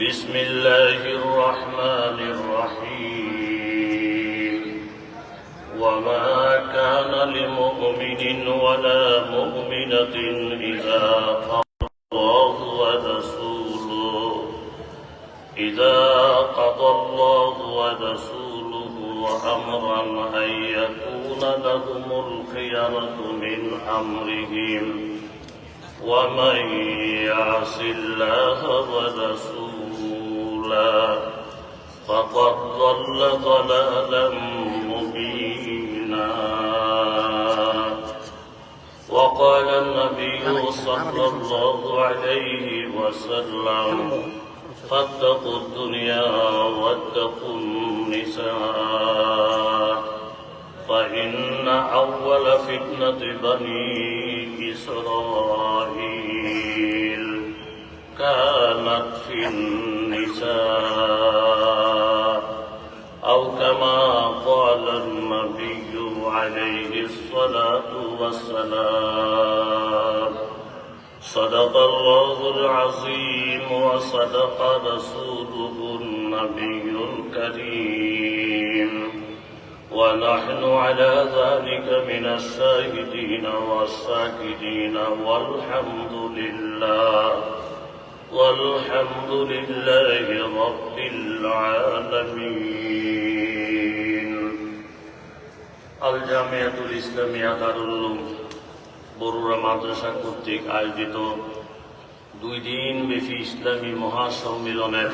بسم الله الرحمن الرحيم وما كان لمؤمن ولا مؤمنة إذا قضى الله ورسوله أمرا أن يكون لهم الخيرة من أمرهم ومن يعص الله ورسوله فقد ضل ضلالا مبينا. وقال النبي صلى الله عليه وسلم فاتقوا الدنيا واتقوا النساء فإن أول فتنة بني إسرائيل كانت في النساء أو كما قال النبي عليه الصلاة والسلام. صدق الله العظيم وصدق رسوله النبي الكريم ونحن على ذلك من الشاهدين والشاكرين والحمد لله رب العالمين. আল-জামিয়াতুল ইসলামিয়া দারুল উলুম বরুড়া মাদ্রাসা কর্তৃক আয়োজিত 2 দিন ব্যাপী ইসলামী মহাসম্মেলনের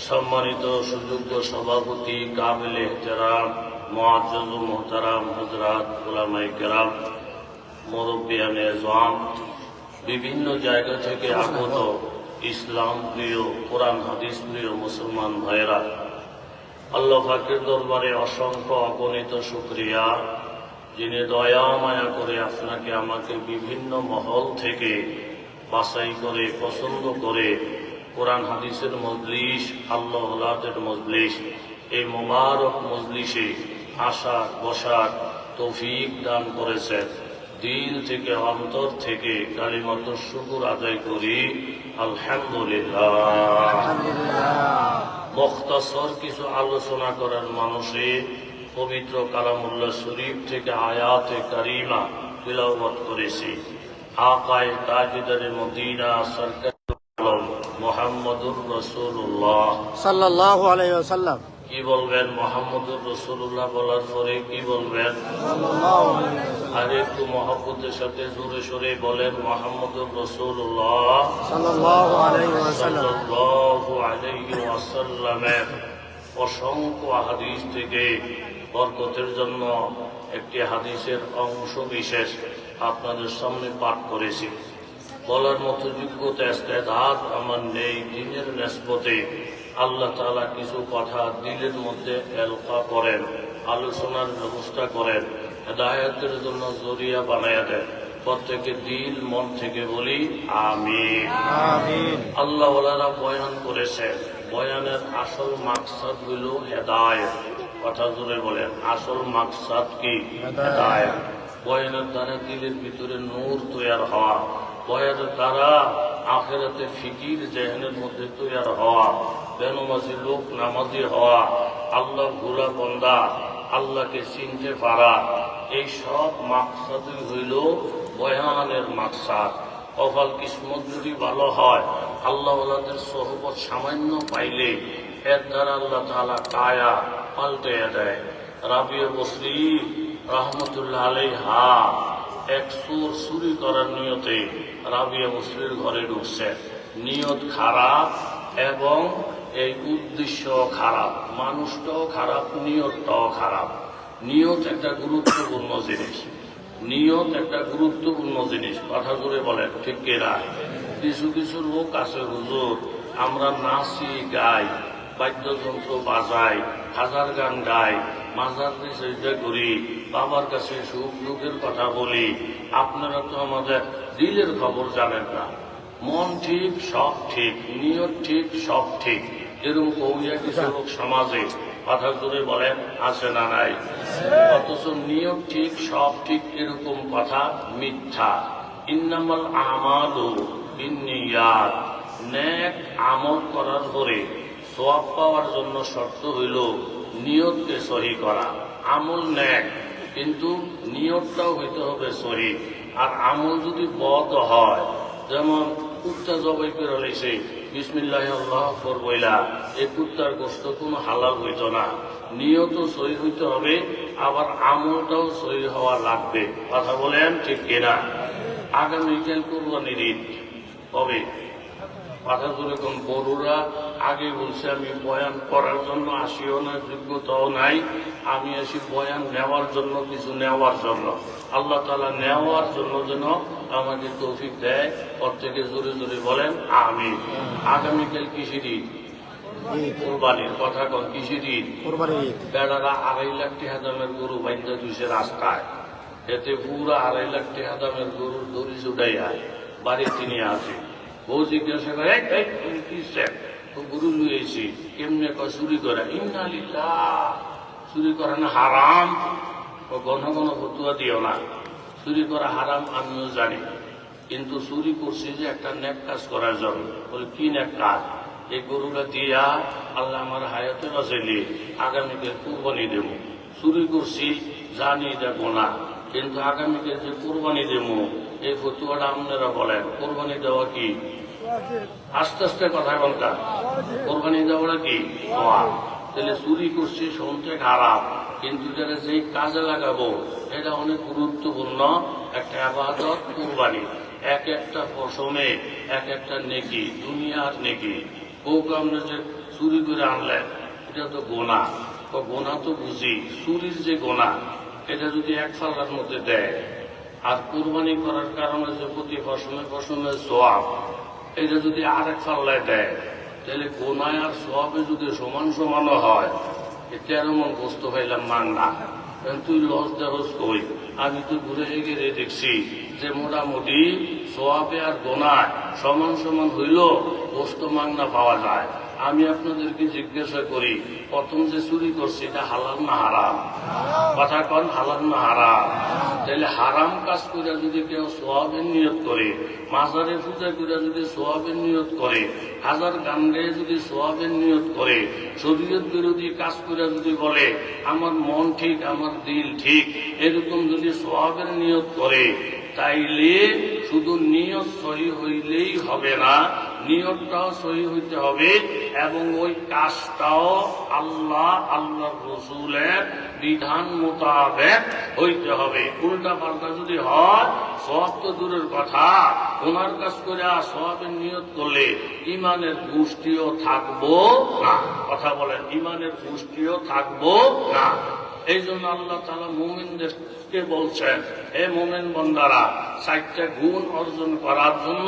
সম্মানিত সুযোগ্য সভাপতি কাবিল এহতেরাম মুআজ্জাজ মুহতারাম হযরত উলামায়ে কেরাম মুরব্বিয়ানে আযম বিভিন্ন জায়গা থেকে আগত ইসলাম প্রিয় কোরআন হাদিস প্রিয় মুসলমান ভাইরা, আল্লাহ পাকের দরবারে অসংখ্য অগণিত শুকরিয়া, যিনি দয়া মায়া করে আপনাকে আমাকে বিভিন্ন মহল থেকে বাছাই করে পছন্দ করে কোরআন হাদিসের মজলিস, আল্লাহর মজলিস, এই মোবারক মজলিসে আসার বসার তৌফিক দান করেছেন। দিল থেকে অন্তর থেকে কালিমাত শুকর আদায় করি আলহামদুলিল্লাহ। মুখতাসর কিছু আলোচনা করার মানুষে পবিত্র কালামুল্লাহ শরীফ থেকে আয়াতে কারিমা তিলাওয়াত করেছি। আকায়ে তাজদারে মদিনা সরকার মুহাম্মদুর রাসূলুল্লাহ সাল্লাল্লাহু আলাইহি ওয়াসাল্লাম। কি বলবেন? মুহাম্মদুর রাসূলুল্লাহ বলার পরে কি বলবেন? সাল্লাল্লাহু আলাইহি ওয়াসাল্লাম। আর একটু মহব্বতের সাথে জোরে সোরে বলেন মুহাম্মদুর রাসূলুল্লাহ সাল্লাল্লাহু আলাইহি ওয়াসাল্লাম। সাল্লাল্লাহু আলাইহি ওয়াসাল্লামের অসংখ্য হাদিস থেকে বরকতের জন্য একটি হাদিসের অংশ বিশেষ আপনাদের সামনে পাঠ করেছি। বলার মতো যোগ্যতা ইস্তেদাদ আমার নেই। দিনের নিসবতে আল্লাহ তাআলা কিছু কথা দিলের মধ্যে এলকা করেন, আলোচনার ব্যবস্থা করেন, হেদায়েতের জন্য জরিয়া বানায়া দেন। প্রত্যেকের দিল মন থেকে বলি আমিন আমিন। আল্লাহ ওয়ালারা বয়ান করেছেন, বয়ানের আসল মাকসাদ হইল হেদায়েত। কথা জোরে বলেন, আসল মাকসাদ কি? হেদায়েত। বয়ানের দ্বারা দিলের ভিতরে নূর তৈয়ার হওয়া, বয়ানের দ্বারা আখিরাতে ফিকির জেহেনের মধ্যে তৈয়ার হওয়া, বেনমাজি লোক নামাজি হওয়া, আল্লাহ ভোলা বন্দা আল্লাহকে চিনতে পারা, এই সব মাকসাদই হইল বয়ানের মাকসাদ। কপাল কিসমত যদি ভালো হয়, আল্লাহ ওয়ালাদের সোহবত সামান্য পাইলে এর দ্বারা আল্লাহ তাআলা কায়া পাল্টে দেয়। রাবিয়া বসরি রহমতুল্লাহ আলাইহা এক সুর চুরি করার নিয়তে রাবিয়া বসরির ঘরে ঢুকছে। নিয়ত খারাপ এবং এই উদ্দেশ্য খারাপ, মানুষটাও খারাপ, নিয়তটাও খারাপ। নিয়ত একটা গুরুত্বপূর্ণ জিনিস, নিয়ত একটা গুরুত্বপূর্ণ জিনিস। কথা করে বলেন ঠিক কিনা? কিছু কিছু লোক আছে, হুজুর আমরা নাচি গাই, বাদ্যযন্ত্র বাজাই, হাজার গান গাই, মাজার দিয়ে করি, বাবার কাছে সুখ দুঃখের কথা বলি, আপনারা তো আমাদের দিলের খবর জানেন না। মন ঠিক সব ঠিক, নিয়ত ঠিক সব ঠিক, এরকম কৌলিয়া কিছু লোক সমাজে কথা জোরে বলেন আছে না নাই? অথচ নিয়ত ঠিক সব ঠিক এরকম কথা মিথ্যা। ইন্নামাল আমালু বিন্নিয়াত, নেক আমল করার পরে সওয়াব পাওয়ার জন্য শর্ত হইল নিয়তকে সহি করা। আমল নেক, কিন্তু নিয়তটাও হইতে হবে সহি। আর আমল যদি বদ হয়, যেমন কুত্তা জবাই করে লইছে, বিসমিল্লাহ আল্লাহু আকবার বইলা, এই কুত্তার গোশত কোনো হালাল হইত না। নিয়ত সহি হইতে হবে, আবার আমলটাও সহি হওয়া লাগবে। কথা বলেন ঠিক কিনা? আগামীকাল কুরবানির ঈদ হবে। কথা যেরকম বড়রা আগে বলছে আমি বয়ান করার জন্য আসিও না, যোগ্যতাও নাই, আমি আসি বয়ান নেওয়ার জন্য, কিছু নেওয়ার জন্য। আল্লাহ তাআলা নেওয়ার জন্য যেন আমাকে তৌফিক দেয়। প্রত্যেকে জোরে জোরে বলেন আমিন। আগামীকাল কিসের ঈদ? কোরবানির। কথা কন কিসের ঈদ? কুরবানির ঈদ। বেড়ারা 2.5 লাখ টাকা দামের গরু বাইন্দা দিয়েছে রাস্তায়, এতে পুরা 2.5 লাখ টাকা দামের গরুর দড়ি ছুটাইয়া বাড়িতে নিয়ে আসে। বউ জিজ্ঞাসা করে, এই তুমি কি স্যার তো গরু লুয়েছি কেমনে? কয় চুরি করা। ইন্না লিল্লাহ, চুরি করা না হারাম। ঘন ঘন ফতুয়া দিও না, চুরি করা হারাম আমিও জানি, কিন্তু চুরি করছি যে একটা নেক কাজ করার জন্য। বলে কি নেক কাজ? এই গরুটা দিয়া আল্লাহ আমার হায়াতে বাঁচাইলে আগামীকে কুরবানি দেব। চুরি করছি জানি এটা গোনা, কিন্তু আগামীকে যে কোরবানি দেব, এই ফতুয়াটা আপনারা বলেন কোরবানি দেওয়া কি? আস্তে আস্তে কথা বলতা, কোরবানি দেওয়াটা কি? তাহলে চুরি করছি শুনতে খারাপ, কিন্তু এটা যেই কাজে লাগাবো এটা অনেক গুরুত্বপূর্ণ একটা ইবাদত। কোরবানি এক একটা পশমে এক একটা নেকি, দুনিয়ার নেকি। বউকে আমরা যে চুরি করে আনলেন, এটা তো গোনা। গোনা তো বুঝি, চুরির যে গোনা এটা যদি এক ফাল্লার মধ্যে দেয়, আর কোরবানি করার কারণে যে প্রতি পশমে সওয়াব, এটা যদি আর এক ফাল্লায় দেয়, তাহলে গোনায় আর সওয়াবে যদি সমান সমানও হয়, 13 মণ গোস্ত পাইলাম মান না, তুই লস দেহস কই? আমি তো ঘুরে গিয়ে দেখছি যে মোটামুটি সওয়াবে আর গোনায় সমান সমান হইল, গোস্ত মাংনা পাওয়া যায়। আমি আপনাদেরকে জিজ্ঞাসা করি, প্রথম যে চুরি করছে এটা হালাল না হারাম? কথা কন, হালাল না হারাম? তাহলে হারাম কাজ করে যদি কেউ সওয়াবের নিয়ত করে, মাজারে পূজা করে যদি সওয়াবের নিয়ত করে, হাজার গান গেয়ে যদি সওয়াবের নিয়ত করে, শরীয়ত বিরোধী কাজ করে যদি বলে আমার মন ঠিক, আমার দিল ঠিক, এরকম যদি সওয়াবের নিয়ত করে, তাইলে শুধু নিয়ত সহি হইলেই হবে না, নিয়তটাও সহি হইতে হবে, এবং ওই কাজটাও আল্লাহর রাসূলের বিধান মোতাবেক হইতে হবে। উল্টা পাল্টা যদি হয়, সওয়াব তো দূরের কথা, ওনার কাজ করে সওয়াবের নিয়ত করলে ইমানের পুষ্টিও থাকবো না। কথা বলেন, ইমানের পুষ্টিও থাকবো না। এই জন্য আল্লাহ তাআলা মুমিনদেরকে বলছেন, হে মুমিন বান্দারা, 4টা গুণ অর্জন করার জন্য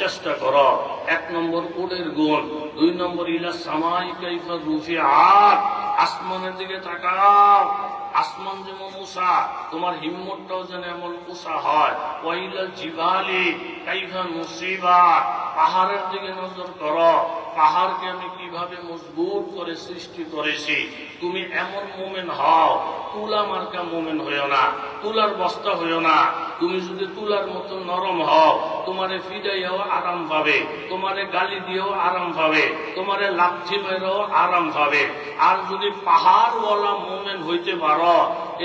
চেষ্টা করো। 1 নম্বর উটের গুণ, 2 নম্বর ইলা সামাই কাইফা রুফিআত, আসমানের দিকে তাকাও, আসমান যেমন উঁচা, তোমার হিম্মতটাও যেন এমন উঁচা হয়। ওয়াইলাল জিবালি কাইফা নুসিবাত, পাহাড়ের দিকে নজর করো, পাহাড়কে আমি কিভাবে মজবুত করে সৃষ্টি করেছি। তুমি এমন মোমেন হও, তুলা মার্কা মোমেন হইও না, তুলার বস্তা হইও না। তুমি যদি তুলার মতো নরম হও, তোমারে ফিদাইয়াও আরাম পাবে, তোমারে গালি দিয়েও আরাম পাবে, তোমারে লাথি মেরেও আরাম পাবে। আর যদি পাহাড়ওয়ালা মোমেন হইতে পারো,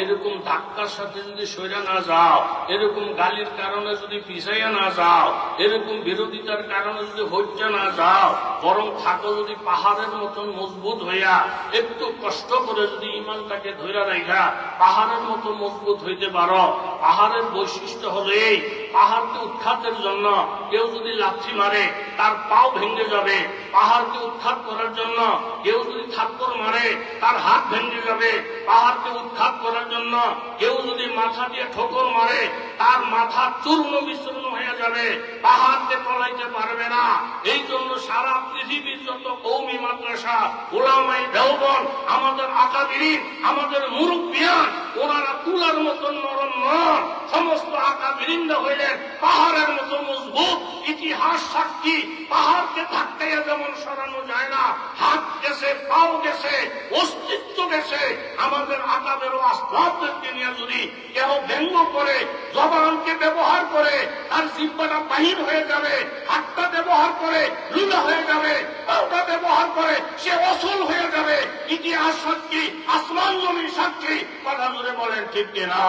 এরকম ধাক্কার সাথে যদি সইরা না যাও, এরকম গালির কারণে যদি পিছাইয়া না যাও, এরকম বিরোধিতার কারণে যদি হইতে না যাও, বরং থাকো যদি পাহাড়ের মতন মজবুত হইয়া, একটু কষ্ট করে যদি ইমানটাকে ধইরা রাখা পাহাড়ের মতো মজবুত হইতে পারো। পাহাড়ের বৈশিষ্ট্য হলো এই, পাহাড়কে উৎখাতের জন্য কেউ যদি লাথি মারে তার পাও ভেঙে যাবে, পাহাড়কে উৎখাত করার জন্য কেউ যদি থাপ্পড় মারে তার হাত ভেঙে যাবে, পাহাড়কে উৎখাত করার জন্য কেউ যদি মাথা দিয়ে ঠোকর মারে তার মাথা চূর্ণ বিচূর্ণ হয়ে যাবে, পাহাড়কে তলাইতে পারবে না। এই জন্য সারা পৃথিবীর যত কওমি মাদ্রাসা, উলামায়ে দেওবন্দ, আমাদের আকাবিরিন, আমাদের মুরব্বিয়ান, ওনারা তুলার মতো নরম নন, সমস্ত আকাবিরিনরা হইলেন পাহাড়ের মতো মজবুত। ইতিহাস সাক্ষী, পাহাড়কে ধাক্কাইয়া যেমন সরানো যায় না, হাত গেছে, পাও গেছে, অস্তিত্ব গেছে। আমাদের আকাবের ও আসবাবদেরকে নিয়ে যদি কেউ ব্যঙ্গ করে, জবানকে ব্যবহার করে, তার জীব জিহ্বাটা বাহির হয়ে যাবে, হাতটা ব্যবহার করে লুলা হয়ে যাবে, পাউটা ব্যবহার করে সে অসল হয়ে যাবে। ইতিহাস সাক্ষী, আসমান জমিন সাক্ষী, কথা জুড়ে বলেন ঠিক কিনা?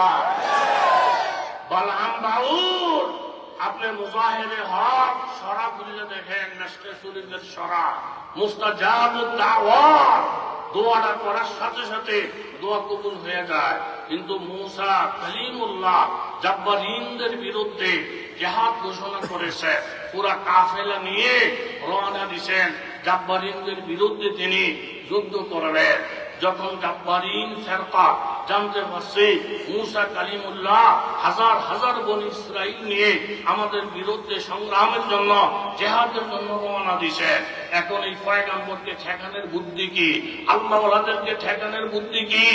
বালআম বাউর, আপনি মুজাহিরে হক সরা খুললে দেখেন, মেশকে শরীফের সরা, মুস্তাজাবুদ দাওয়াত, দোয়াটা করার সাথে সাথে দোয়া কবুল হয়ে যায়। কিন্তু মূসা কালিমুল্লাহ জাব্বারিনদের বিরুদ্ধে জিহাদ ঘোষণা করেছে, পুরা কাফেলা নিয়ে রওনা দিয়েছেন, জাব্বারিনদের বিরুদ্ধে তিনি যুদ্ধ করবেন। যখন জাব্বারিন ফেরকা জানতে পারছে মূসা কালিমুল্লাহ হাজার হাজার বনী ইসরাইল নিয়ে আমাদের বিরুদ্ধে সংগ্রামের জন্য, জিহাদের জন্য রওনা দিছে, এখন এই পয়গম্বরকে ঠেকানোর বুদ্ধি কি? আল্লাহওয়ালাদেরকে ঠেকানোর বুদ্ধি কি?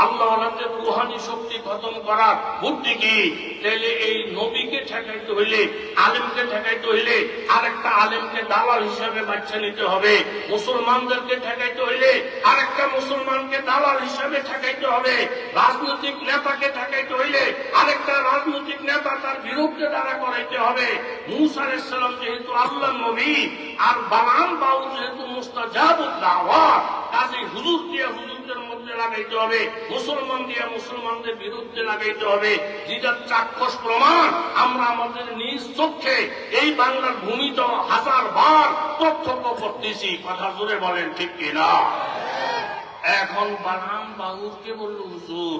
আল্লাহওয়ালাদের রুহানি শক্তি খতম করার বুদ্ধি কি? তাহলে এই নবীকে ঠেকাইতে হইলে, আলেমকে ঠেকাইতে হইলে আরেকটা আলেমকে দালাল হিসাবে বাচ্চা নিতে হবে। মুসলমানদেরকে ঠেকাইতে হইলে আরেকটা মুসলমানকে দালাল হিসাবে ঠেকাইতে হবে। রাজনৈতিক নেতাকে ঠেকাইতে হইলে আরেকটা রাজনৈতিক নেতা তার বিরুদ্ধে দাঁড়া করাইতে হবে। মূসা আলাইহিস সালাম যেহেতু আল্লাহর নবী, আর বালআম বাউল যেহেতু মুস্তাজাবুদ দাওয়াত, কাজেই হুজুর দিয়ে হুজুরদের মধ্যে লাগাইতে হবে, মুসলমান দিয়ে মুসলমানদের বিরুদ্ধে লাগাইতে হবে। যেটার চাক্ষুষ প্রমাণ আমরা আমাদের নিজ চোখে এই বাংলার ভূমিতে হাজার বার প্রত্যক্ষ করতেছি। কথা জোরে বলেন ঠিক কিনা? এখন বালআম বাউলকে বলল, হুজুর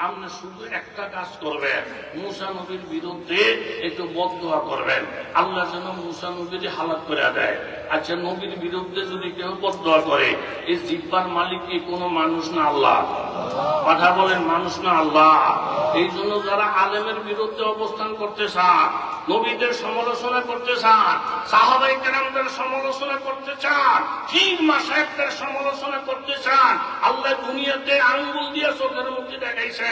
আপনি শুধু একটা কাজ করবেন, মূসা নবীর বিরুদ্ধে একটু বদদোয়া করবেন, আল্লাহ যেন মূসা নবীর হালাত করে দেয়। আচ্ছা, নবীর বিরুদ্ধে যদি কেউ বদদোয়া করে, এই জিহ্বার মালিক কি কোনো মানুষ না আল্লাহ? কথা বলেন, মানুষ না আল্লাহ? এই জন্য যারা আলেমের বিরুদ্ধে অবস্থান করতে চান, নবীদের সমালোচনা করতে চান, সাহাবায়ে কেরামদের সমালোচনা করতে চান, পীর মাশায়েখদের সমালোচনা করতে চান, আল্লাহ দুনিয়াতে আঙ্গুল দিয়ে চোখের মুখে দেখাইছেন।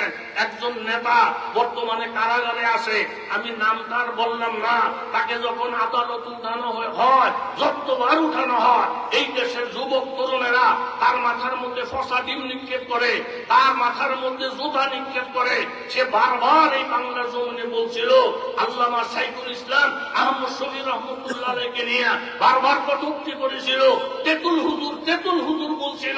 একজন নেতা বর্তমানে কারাগারে আছে, আমি নাম তার বললাম না, তাকে যখন আদালত উঠানো হয়, যতবার উঠানো হয়, এই দেশের যুবক তরুণেরা তার মাথার মধ্যে ফসা ডিম নিক্ষেপ করে, তার মাথার মধ্যে জুতা নিক্ষেপ করে। সে বারবার এই বাংলার জমিনে বলছিল, আল্লামা সাইফুল ইসলাম আহমদ শফি রহমতুল্লাহ আলাইহিকে নিয়ে বারবার কটূক্তি করেছিল, তেতুল হুজুর বলছিল।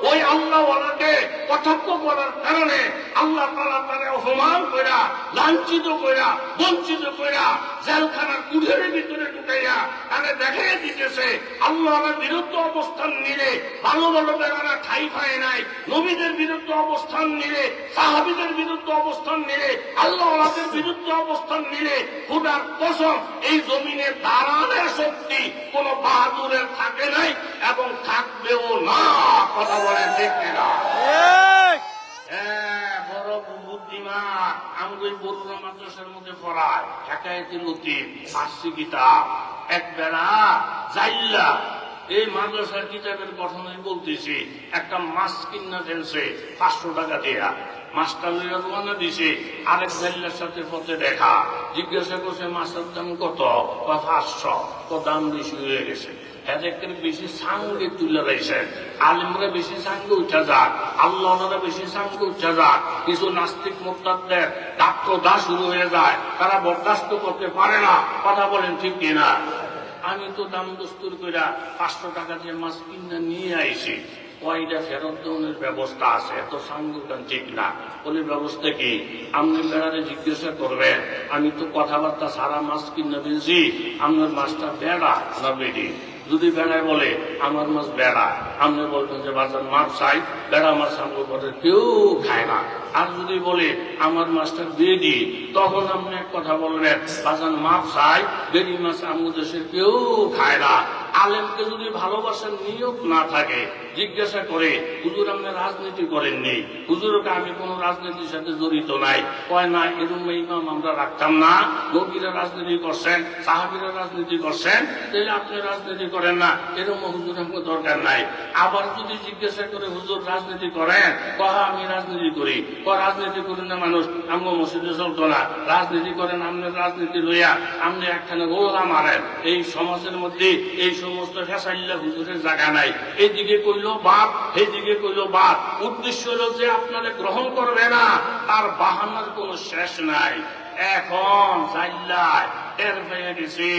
ওই আল্লাহওয়ালাকে কটাক্ষ করার কারণে আল্লাহ তাআলা তারে অপমান কইরা, লাঞ্ছিত কইরা, বঞ্চিত কইরা জেলখানার কুঠের ভিতরে ঢুকাইয়া তাকে দেখাইয়া দিতেছে, আল্লাহর বিরুদ্ধে অবস্থান নিলে ভালো ভালো বেড়ারা ঠাই পায় নাই, নবীদের বিরুদ্ধে অবস্থান নিলে, সাহাবীদের বিরুদ্ধে অবস্থান নিলে, আল্লাহওয়ালাদের বিরুদ্ধে অবস্থান নিলে, খুদার কসম এই জমিনে দাঁড়ানোর শক্তি কোন বাহাদুরের থাকে নাই এবং থাকবেও না। কথা বলেন ঠিক কিনা? বড় বুদ্ধিমান আমাকে বরুণা মাদ্রাসার মধ্যে পড়ায়, হেকায়েতুল লতিফ ফার্সি কিতাব, এক বেড়া জাইল্লা এই মাদ্রাসার কিতাবের গঠনে বলতেছি, একটা মাছ কিনা ফেলছে 500 টাকা দিয়া, মাছটা লইয়া রওনা দিছে, আরেক জাইল্লার সাথে পথে দেখা, জিজ্ঞাসা করছে মাছের দাম কত? 500। দাম বেশি হয়ে গেছে। এদের বেশি সাঙ্গে তুলে রয়েছেন, আলিমরা বেশি সাঙ্গে উঠা যাক, আল্লাহরা বেশি সাঙ্গে উঠা যাক, কিছু নাস্তিক মুরতাদদের ডাক্তরদা শুরু হয়ে যায়, তারা বরদাস্ত করতে পারে না। কথা বলেন ঠিক কিনা? আমি তো দাম দস্তুর কইরা 500 টাকা দিয়ে মাছ কিনে নিয়ে আইছি, ওইটা ফেরত দেওয়ার ব্যবস্থা আছে, এত সাঙ্গটান ঠিক না। বলে ব্যবস্থা কি? আপনি বেড়ারে জিজ্ঞাসা করবেন, আমি তো কথাবার্তা সারা মাছ কিনে দিয়েছি, আপনার মাছটা বেড়া না বেড়ি? যদি বেড়ায় বলে আমার মাছ বেড়া, আপনি বলবেন যে বাজার মাছ চাই, বেড়া মাছ আমগো করে কেউ খায় না। আর যদি বলে আমার মাছটা বেড়ি, তখন আপনি এক কথা বলবেন, বাজার মাছ চাই, বেড়ি মাছ আমগো দেশের কেউ খায় না। আলেমকে যদি ভালোবাসার নিয়ত না থাকে, জিজ্ঞাসা করে হুজুর আপনি রাজনীতি করেননি? হুজুরকে আমি কোন রাজনীতির সাথে জড়িত নাই। কয় না, এরকম ইমাম আমরা রাখতাম না, নবীরা রাজনীতি করছেন, সাহাবীরা রাজনীতি করছেন, তাহলে আপনি রাজনীতি করেন না, এরকম হুজুর আমাকে দরকার নাই। আবার যদি জিজ্ঞাসা করে হুজুর রাজনীতি করেন? কয় আমি রাজনীতি করি। কয় রাজনীতি করেন না মানুষ আমগো মসজিদে চলতো না, রাজনীতি করেন আপনি, রাজনীতি লইয়া আপনি একখানে গোলা মারেন। এই সমাজের মধ্যে এই সমস্ত ফেসাইল্লা হুজুরের জায়গা নাই। এইদিকে কইল বাপ, এইদিকে কইল বাপ, উদ্দেশ্য হলো যে আপনারা গ্রহণ করবে না, তার বাহানার কোনো শেষ নাই। এখন জাইল্লায় টের পেয়ে গেছে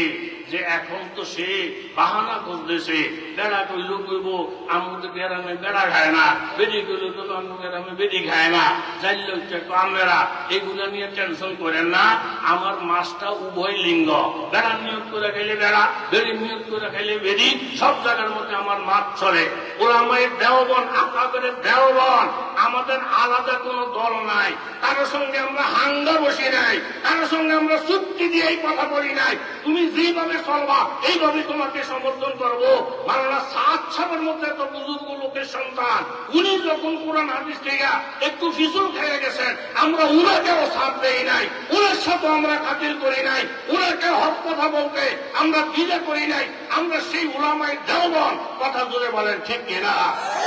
যে এখন তো সে বাহানা করতেছে। বেড়া কইল কইব আমাদের গ্রামে বেড়া খায় না, বেড়ি কইল তো আমার গ্রামে বেড়ি খায় না, জানলে হচ্ছে কামেরা। এগুলো নিয়ে টেনশন করেন না, আমার মাছটা উভয় লিঙ্গ, বেড়ার নিয়োগ করে খাইলে বেড়া, বেড়ির নিয়োগ করে খাইলে বেড়ি, সব জায়গার মধ্যে আমার মাছ চলে। ওলামায়ে দেওবন, আপনাদের দেওবন, আমাদের আলাদা কোনো দল নাই, কারোর সঙ্গে আমরা হাঙ্গা বসি নাই, কারোর সঙ্গে আমরা চুক্তি দিয়ে এই কথা বলি নাই। তুমি যেভাবে চলবা এইভাবে তোমাকে সমর্থন করবো। বাংলা সাত সালের মধ্যে তো বুজুর্গ লোকের সন্তান, উনি যখন কোরআন হাদিস থেকে একটু ফিসুল খেয়ে গেছেন, আমরা উনাকেও সাথ দেই নাই, উনার সাথে আমরা খাতির করি নাই, উনাকে হক কথা বলতে আমরা বিলে করি নাই। আমরা সেই উলামায়ে দেওবন, কথা জোরে বলেন ঠিক কিনা?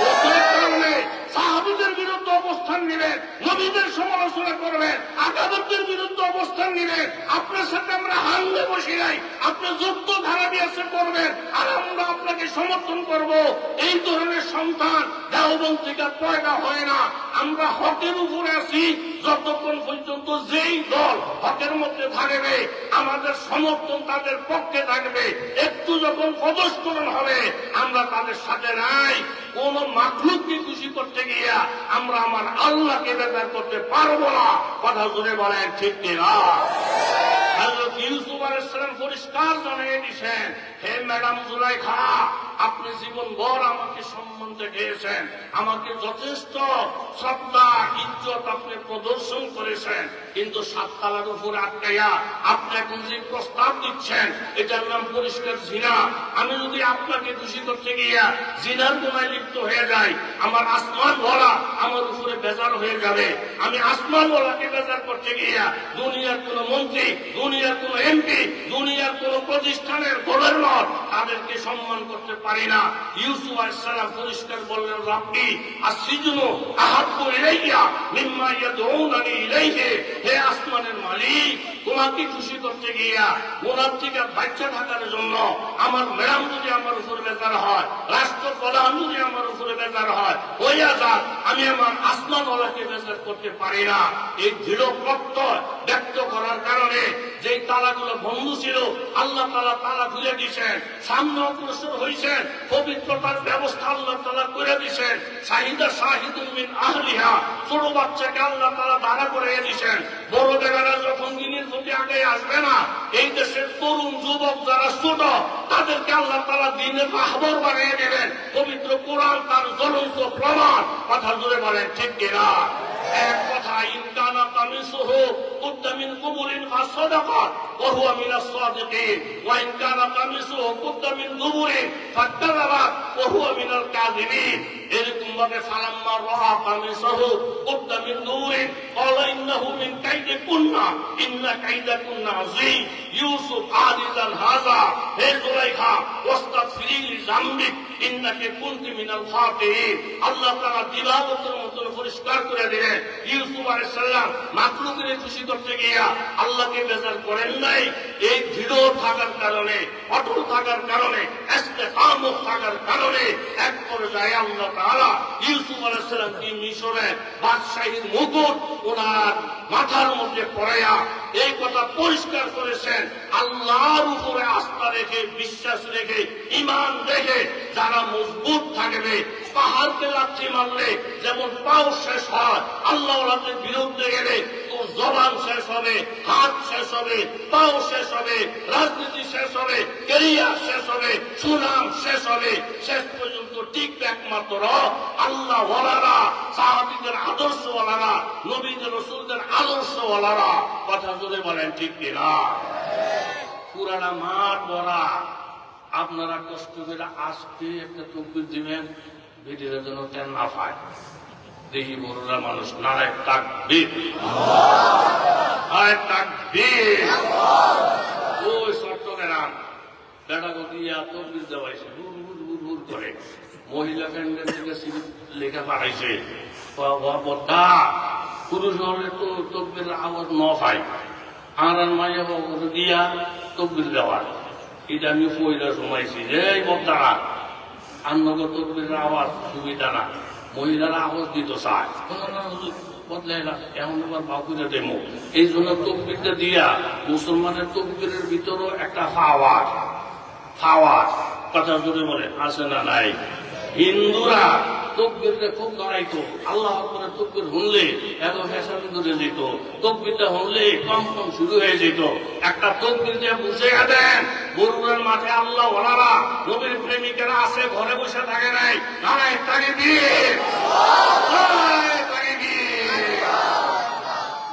ওদের কারণে সাহাবীদের বিরুদ্ধে অবস্থান নিলেন, নবীদের সমালোচনা করবেন, আকাবিরদের বিরুদ্ধে অবস্থান নিলেন। আপনার সাথে আমরা হাঙ্গে বসি নাই, আপনি যুদ্ধ ধারা দিয়ে করবেন আর আমরা আপনাকে সমর্থন করব। এই ধরনের সন্তান দেওবন্দ থেকে পয়দা হয় না। আমরা হকের উপরে আছি, যতক্ষণ পর্যন্ত যেই দল হকের মধ্যে থাকবে আমাদের সমর্থন তাদের পক্ষে থাকবে। একটু যখন পদস্খলন হবে আমরা তাদের সাথে নাই। কোন মাখলুককে খুশি করতে গিয়া আমরা আমার আল্লাহকে বেজার করতে পারবো না, কথা জোরে বলেন ঠিক কিনা? হযরত ইউসুফ আলাইহিস সালাম পরিষ্কার জানিয়ে দিয়েছেন, হে ম্যাডাম জুলাইখা, আপনি জীবনভর আমাকে সম্মান দেখিয়েছেন, আমাকে যথেষ্ট শ্রদ্ধা ইজ্জত আপনি প্রদর্শন করেছেন, কিন্তু সাত তালার উপরে আটকাইয়া আপনি এখন যে প্রস্তাব দিচ্ছেন এটার নাম পরিষ্কার জিনা। আমি যদি আপনাকে খুশি করতে গিয়া জিনার গুনায় লিপ্ত হয়ে যাই, আমার আসমান ভরা আমার উপরে বেজার হয়ে যাবে। আমি আসমান ভরাকে বেজার করতে গিয়া দুনিয়ার কোন মন্ত্রী, দুনিয়ার কোন এমপি, দুনিয়ার কোন প্রতিষ্ঠানের গভর্নর তাদেরকে সম্মান করতে পারি না। ইউসুফ আলাইহিস সালাম পরিষ্কার বললেন, রাব্বি আসসিজনু আহাব্বু ইলাইয়া মিম্মা ইয়াদউনানি ইলাইহি। হে আসমানের মালিক, তোমাকে খুশি করতে গিয়া গুনাহ থেকে বাঁচা থাকার জন্য আমার ম্যাডাম যদি আমার উপর বেজার হয়, রাষ্ট্রপ্রধান যদি আমার উপরে বেজার হয়, হইয়া যাক, আমি আমার আসমানওয়ালাকে বেজার করতে পারি না। এই দৃঢ় প্রত্যয় ব্যক্ত করার কারণে যেই তালাগুলো বন্ধ ছিল আল্লাহ তাআলা তালা খুলে দিয়েছেন, সামনে অগ্রসর হয়েছেন, পবিত্রতার ব্যবস্থা আল্লাহ তাআলা করে দিয়েছেন। শাহিদা শাহিদুম মিন আহলিহা, ছোট বাচ্চাকে আল্লাহ তাআলা দাঁড়া করে দিয়েছেন। বড় বেগারা যখন দিনের প্রতি আগে আসবে না, এই দেশের তরুণ যুবক যারা ছোট তাদেরকে আল্লাহ তাআলা দিনের রাহবর বানিয়ে দেবেন। পবিত্র কোরআন তার জ্বলন্ত প্রমাণ, কথা জোরে বলেন ঠিক কিনা? এক কথা, ইনকানা কামিসুহু কুদ্দা মিন কুবুরিন ফাসাদাকাত ওয়া হুয়া মিনাস সাদিকিন ওয়া ইনকানা কামিসুহু কুদ্দা মিন দুবুরিন ফাকাযাবাত ওয়া হুয়া মিনাল কাযিবিন। এরকম ভাবে ফালাম্মা রাআ কামিসুহু কুদ্দা মিন দুবুরিন ক্বালা ইন্নাহু মিন কাইদিকুন্না ইন্না কাইদাকুন্না আযীম। ইউসুফ আযীজান হাযা, হে জুলাইখা ওয়াস্তাগফিরি লিযামবিক ইন্নাকা কুনতি মিনাল খাতিরিন। আল্লাহ তাআলা দিবালোকের মতো পরিষ্কার করে দিলেন। ইউসুফ আলাইহিস সালাম মাখলুককে খুশি করতে গিয়া আল্লাহকে বেজার করেন নাই। এই দৃঢ় থাকার কারণে, অটল থাকার কারণে, ইস্তেকামত থাকার কারণে এক পর্যায়ে আল্লাহ তাআলা ইউসুফ আলাইহিস সালামকে মিশরে বাদশাহীর মুকুট ওনার মাথার মধ্যে পরাইয়া এই কথা পরিষ্কার করেছেন, আল্লাহর উপরে আস্থা রেখে, বিশ্বাস রেখে, ঈমান রেখে যারা মজবুত থাকবে, পাহাড়কে লাথি মারলে যেমন পাও শেষ হয়, আল্লাহওয়ালাদের বিরুদ্ধে গেলে তোর জবান শেষ হবে, হাত শেষ হবে, পাও শেষ হবে, রাজনীতি শেষ হবে, ক্যারিয়ার শেষ হবে, সুনাম শেষ হবে। শেষ পর্যন্ত টিকবে একমাত্র আল্লাহওয়ালারা, সাহাবীদের আদর্শওয়ালারা, নবীদের রাসূলদের আদর্শওয়ালারা, কথা জোরে বলেন ঠিক কিনা? পুরানা মাঠ ভরা, আপনারা কষ্ট করে আজকে একটা তকবীর দিবেন, ভিডিওর জন্য তেল না পায়। দেখি বড়রা মানুষ, নারায়ে তাকবীর, নারায়ে তাকবীর। ওই চট্টগ্রাম বেটা গতিয়া তকবীর দেওয়াইছে, হুর হুর হুর হুর করে মহিলা ক্যান্ডিডেট থেকে লেখা পাঠাইছে, বদ্ধা পুরুষ হলে তো তকবীর আওয়াজ ন পাই, আর মাইয়া দিয়া তকবীর দেওয়ার। এটা আমি পয়লা শোনাইছি যে এই বদ্ধা আন্নগর তকবীরের আওয়াজ সুবিধা না, মহিলারা আওয়াজ দিত চায়। বদলাইলাম, এখন আবার বাউকুরে দেবো। এই জন্য তকবিরটা দিয়া মুসলমানের তকবিরের ভিতরেও একটা ফাওয়ার কথা জুড়ে বলে আছে না নাই? হিন্দুরা তকবিরটা খুব লড়াইতো, আল্লাহ করে তকবির শুনলে এত ফ্যাশন ধরে যেত, তকবিরটা শুনলে কম শুরু হয়ে যেত। একটা তকবির দিয়ে বুঝে দেন বরুণের মাঠে আল্লাহ ওনারা নবীর প্রেমিকেরা আছে, ঘরে বসে থাকে নাই, নারায় তাকে দিয়ে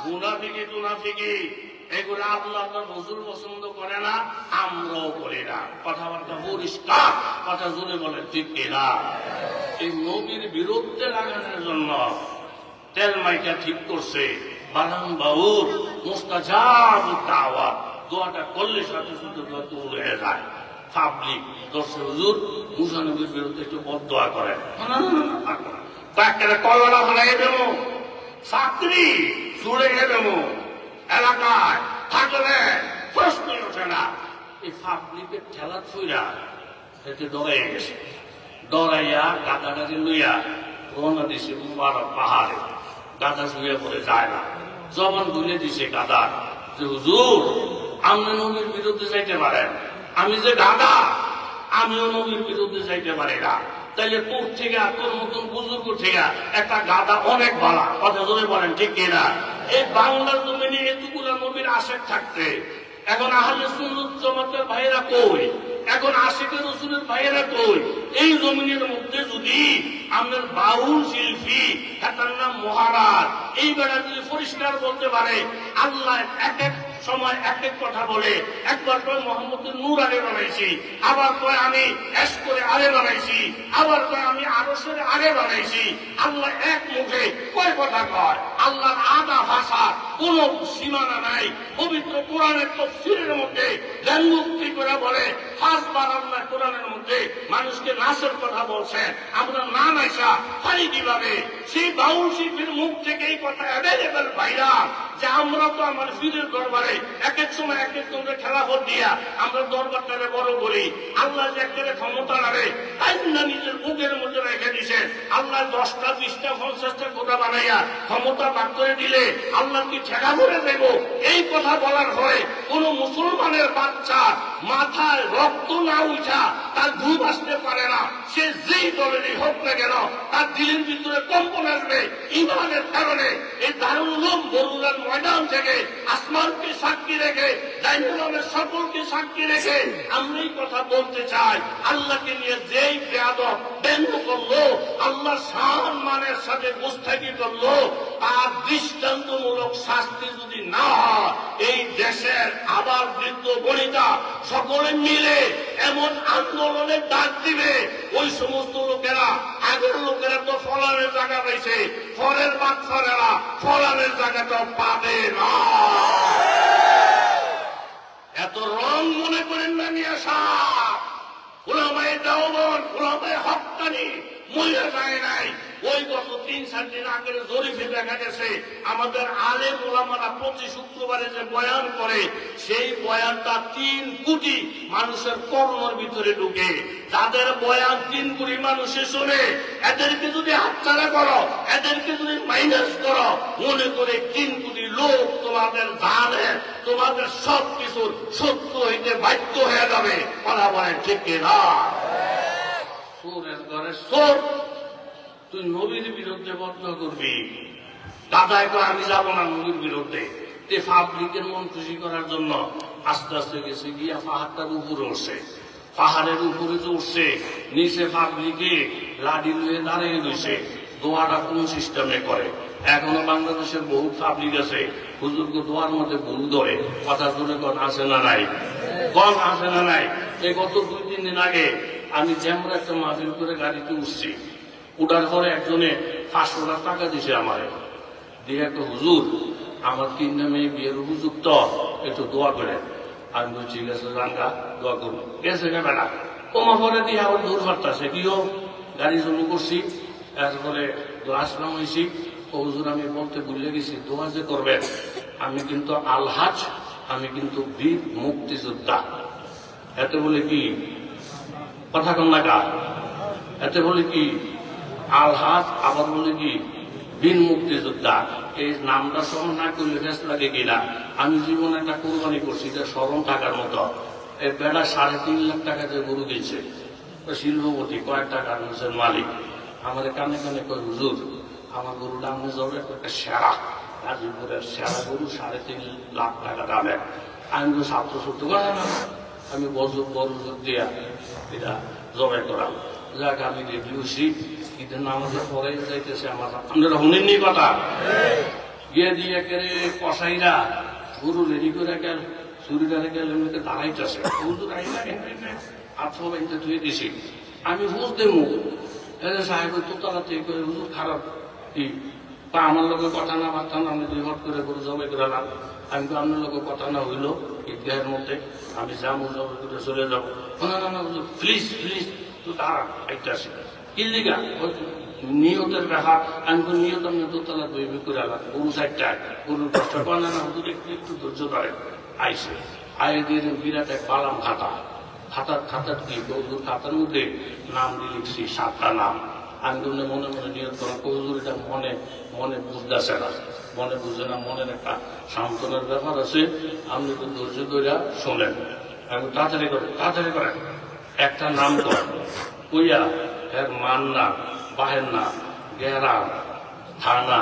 মুনাফিকি টুনাফিকি এগুলো আল্লাহ রসুল পছন্দ করে না, আমরাও করি না। কথাবার্তা পরিষ্কার, কথা জোরে বলে ঠিক কিনা? এই নবীর বিরুদ্ধে লাগানোর জন্য তেল মাইকা ঠিক করছে বানান বাউর মুস্তাজাব দাওয়াত, দোয়াটা করলে সাথে সাথে দোয়া কবুল হয়ে যায়। পাবলিক দর্শক হুজুর মুসা নবীর বিরুদ্ধে একটু বদদোয়া করে, তাকে কলরা বানাই দেব, চাকরি চুড়ে দেব, এলাকায় থাকলে প্রশ্নই ওঠে না। এই পাবলিকের ঠেলা ছুঁড়া এতে ডরাই গেছে, ডরাইয়া গাদাগাদি লইয়া রওনা দিছে মুবারক পাহাড়ে। গাদা শুয়ে পড়ে যায় না, জবান ভুলে দিছে গাদার যে হুজুর আপনি নবীর বিরুদ্ধে যাইতে পারেন, আমি যে গাদা আমিও নবীর বিরুদ্ধে যাইতে পারি না। তাইলে তোর থেকে তোর মতন বুজুর্গ থেকে একটা গাদা অনেক ভালো, কথা ধরে বলেন ঠিক কিনা? এই বাংলার জমিনে এতগুলা নবীর আশেক থাকতে এখন আহলে সুন্নাত জামাতের ভাইয়েরা কই? এখন আশিকের রসুলের ভাইয়েরা কই? এই জমিনের মধ্যে যদি আমাদের বাউল শিল্পী তার নাম মহারাজ এই বেড়া যদি পরিষ্কার বলতে পারে আল্লাহ এক এক সময় এক এক কথা বলে, একবার কয় মোহাম্মদের নূর আরে বানাইছি, আবার কয় আমি এস করে আরে বানাইছি, আবার কয় আমি আরশের আরে বানাইছি। আল্লাহ এক মুখে কয় কথা কয়, আল্লাহর আদা ভাষা কোন সীমানা নাই। পবিত্র কোরআনের তাফসীরের মধ্যে জ্ঞানমুক্তি করে বলে পাঁচবার আল্লাহ কোরআনের মধ্যে মানুষকে নাচের কথা বলছেন, আমরা না নাইসা পারি কিভাবে? সেই বাউল শিল্পীর মুখ থেকে এই কথা অ্যাভেলেবেল ভাইরা যে আমরা তো আমার পীরের দরবারে এক এক সময় এক এক জনকে খেলাফত দিয়া আমরা দরবারটারে বড় করি। আল্লাহ যে একটা ক্ষমতা নাড়ে তাই না নিজের বুকের মধ্যে রেখে দিছেন। আল্লাহ 10টা 20টা 50টা গোটা বানাইয়া ক্ষমতা ভাগ করে দিলে আল্লাহ কি ঠেকা করে দেব? এই কথা বলার পরে কোন মুসলমানের বাচ্চা মাথায় রক্ত না উঠা তার ঘুম আসতে পারে না। সে যেই দলেরই হোক না কেন তার দিলের ভিতরে কম্পন আসবে ইমানের কারণে। এই দারুল উলুম বরুণার ময়দান থেকে আসমানকে সাক্ষী রেখে জাইনুলের সকলকে সাক্ষী রেখে আমরা এই কথা বলতে চাই, আল্লাহকে নিয়ে যেই বেয়াদব ব্যঙ্গ করলো, আল্লাহ সম্মানের সাথে মুস্তাকি করলো, তার দৃষ্টান্তমূলক শাস্তি যদি না হয় এই দেশের আবার বৃদ্ধ বনিতা সকলে মিলে এমন আন্দোলনের ডাক দিবে, ওই সমস্ত লোকেরা আগের লোকেরা তো ফলানের জায়গা পাইছে, ফলের বাচ্চারা ফলানের জায়গাটাও পাবে না। এত রং মনে করেন না নিয়ে সাপ ওলামায়ে দেওবন্দ ওলামায়ে হক্কানি মহিলা যায় নাই। ওই গত 3-4 দিন আগের জরিপে দেখা গেছে আমাদের আলেম ওলামারা প্রতি শুক্রবারে যে বয়ান করে সেই বয়ানটা 3 কোটি মানুষের কর্মের ভিতরে ঢুকে। যাদের বয়ান 3 কোটি মানুষে শুনে এদেরকে যদি হাতছাড়া করো, এদেরকে যদি মাইনাস করো, মনে করে 3 কোটি লোক তোমাদের জানে তোমাদের সব কিছুর সত্য হইতে বাধ্য হয়ে যাবে। কথা বলেন ঠিক কিনা? চোরের ঘরে চোর, তুই নবীর বিরুদ্ধে বদনা করবি, দাদায় করে আমি যাবো না নবীর বিরুদ্ধে। তে পাবলিকের মন খুশি করার জন্য আস্তে আস্তে গেছে গিয়া পাহাড়টার উপরে উঠছে। পাহাড়ের উপরে যে উঠছে নিচে পাবলিকে লাঠি লুয়ে দাঁড়িয়ে রয়েছে। দোয়াটা কোন সিস্টেমে করে? এখনো বাংলাদেশের বহু পাবলিক আছে হুজুরকে দোয়ার মধ্যে ভুল ধরে। কথা জোরে কন আসে না নাই? কন আসে না নাই? এই গত 2-3 দিন আগে আমি যেমন একটা মাহফিল করে গাড়িতে উঠছি, উঠার পরে একজনে 500 টাকা দিছে আমারে, দিয়ে একটা হুজুর আমার 3টা মেয়ে বিয়ের উপযুক্ত, একটু দোয়া করে। আমি বলছি ঠিক আছে জানগা দোয়া করবো, গেছে বেটা তোমার পরে দিয়ে আবার দূর ফাটতেছে কি হোক গাড়ি চালু করছি। এরপরে আসলাম হয়েছি, ও হুজুর আমি বলতে ভুলে গেছি দোয়া যে করবেন, আমি কিন্তু আলহাজ, আমি কিন্তু বীর মুক্তিযোদ্ধা। এতে বলে কি কথা কন না? এতে বলে কি আলহাজ, আবার বলে কি বীর মুক্তিযোদ্ধা, এই নামটা স্মরণ না করলে বেশ লাগে কিনা। আমি জীবনে একটা কোরবানি করছি, এটা স্মরণ থাকার মতো। এই বেড়া 3.5 লাখ টাকা দিয়ে গরু দিয়েছে, শিল্পপতি কয়েক টাকার মালিক। আমার কানে কানে কয়, হুজুর আমার গরুটা আমি যাবে একটা সেরা, গাজীপুরের সেরা গরু 3.5 লাখ টাকা দামের। আমি তো ছাত্র সত্য করে না, আমি বড় জোর দিয়া এটা জবাই করাম। যাক আমি রেডি হয়েছি, ঈদের নামাজের পরে যাইতেছে আমার। আপনারা শুনেননি কথা? গিয়ে দিয়ে কেড়ে কসাইরা গরু রেডি করে গেল, চুরিদারে গেল, এমনিতে দাঁড়াইতেছে। হুজুর আইলা আর সব এতে ধুয়ে দিছি। আমি বুঝ দেবো সাহেব তোতলা থেকে করে, হুজুর খারাপ কি তা আমার লোকের কথা না বার্তা না, আমি 2 হট করে গরু জবাই করে না। আমি তো আপনার লোকের কথা না হইলো ঈদগাহের মধ্যে, আমি যাবো জবাই করে চলে যাবো। না না না হুজুর প্লিজ প্লিজ, তো তারা একটা আছে কিল্লিগা নিয়তের ব্যাপার। আমি তো নিয়ত আমি দোতলা তৈরি করে আলাম, গরু 4টা, গরুর কষ্ট করে না হুজুর একটু ধৈর্য ধরে। আইসে আয় দিয়ে বিরাট এক পালাম খাতা, খাতার কি গরুর খাতার মধ্যে নাম দিয়ে লিখছি 7টা নাম। আমি তো মনে মনে নিয়ত করা, হুজুর এটা মনে মনে বুঝতেছে না, মনে বুঝে না, মনের একটা সান্ত্বনার ব্যাপার আছে। আপনি তো ধৈর্য ধরে শোনেন। আমি তাড়াতাড়ি করেন একটা নাম করেন কইয়া এর মান না, বাহের না, গ্রাম, থানা,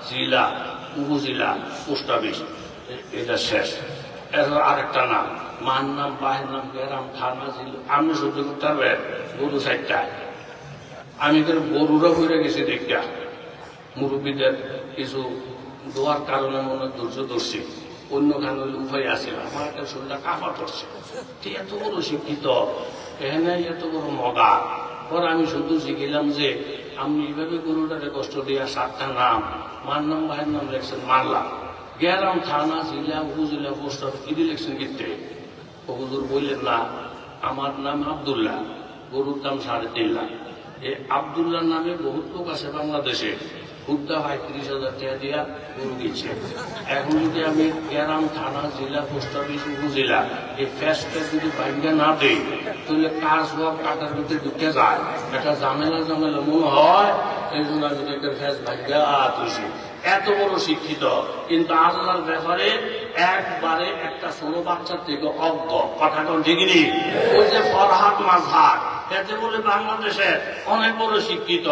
জেলা, উপজেলা, পোস্ট অফিস, এটা শেষ। এরপর আরেকটা নাম, মান নাম, বাহের নাম, গ্রাম, থানা, জেলা। আপনি সহ্য করতে পারবেন? গরু 4টা। আমি গরুরা হয়ে গেছি দেখা, মুরব্বীদের কিছু দোয়ার কারণে মনে ধৈর্য ধরছি, অন্য খান হইলে উপায় আসছিল। আমার একটা শরীরটা কাঁপা ধরছে, এত বড় শিক্ষিত, এখানে এত বড় মগা। পর আমি শুধু শিখিলাম যে আপনি এইভাবে গরুটাকে কষ্ট দিয়া 7টা নাম, মান নাম, ভাইয়ের নাম লেখছেন, মানলাম। গ্রাম, থানা, জেলা, উপজেলা, পোস্ট অফিস ইডি লেখছেন কিনতে। হুজুর বললেন না, আমার নাম আব্দুল্লাহ, গরুর দাম 3.5 লাখ। এই আব্দুল্লাহর নামে বহুত লোক আছে বাংলাদেশে, খুদ্া 35,000 টাকা দিয়া গরু দিচ্ছে। এখন যদি আমি গ্রাম, থানা, জেলা, পোস্ট অফিস, উপজেলা এই ফ্যাসটা যদি বাইরে না দিই, তাহলে কাজ হওয়া কাটার ভিতরে ঢুকে যায়, একটা ঝামেলা মনে হয়। এই জন্য আমি ফ্যাস ভাগ্যা তুলছি। এত বড় শিক্ষিত, কিন্তু আল্লাহর ব্যাপারে একবারে একটা 16 বাচ্চার থেকে অজ্ঞ। কথা কোন ঠিকই? ওই যে ফরহাদ মাযহার, এতে বলে বাংলাদেশের অনেক বড় শিক্ষিত,